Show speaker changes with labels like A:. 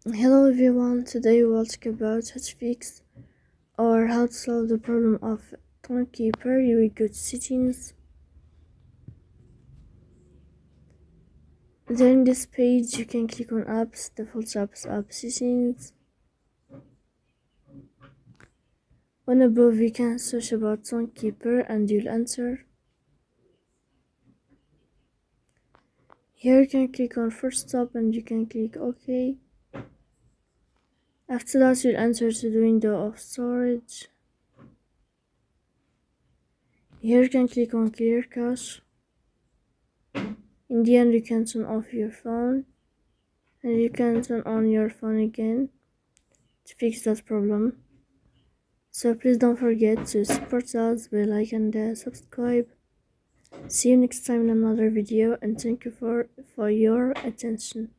A: Hello everyone, today we'll talk about how to fix or how to solve the problem of Tonkeeper. You will go to settings. Then this page you can click on apps, default apps, app settings. On above you can search about Tonkeeper and you'll enter. Here you can click on first stop and you can click OK. After that you'll enter to the window of storage. Here you can click on clear cache. In the end you can turn off your phone and you can turn on your phone again to fix that problem. So please don't forget to support us by like and subscribe. See you next time in another video and thank you for your attention.